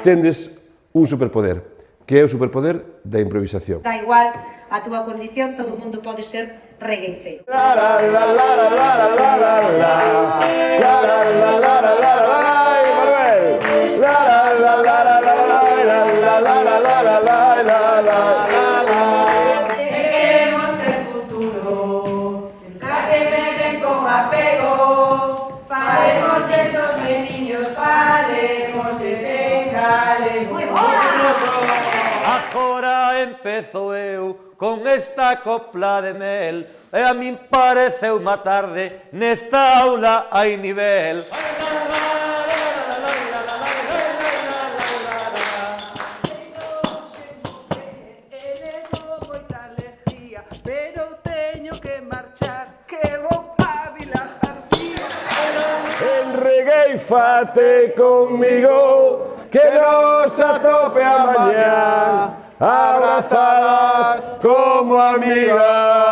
Tendes un superpoder, que é o superpoder da improvisación. Da igual a túa condición, todo o mundo pode ser regueifeiro. Queremos el futuro, que vengan con apego, faremos de esos meniños, faremos de sengales. Agora empezo eu con esta copla de mel e a min pareceu má tarde, nesta aula hai nivel. Elevo moita alegría, pero teño que marchar, que vou a Vila García. Enregueifate conmigo, que nos atope a mañá, abrazadas como amigas.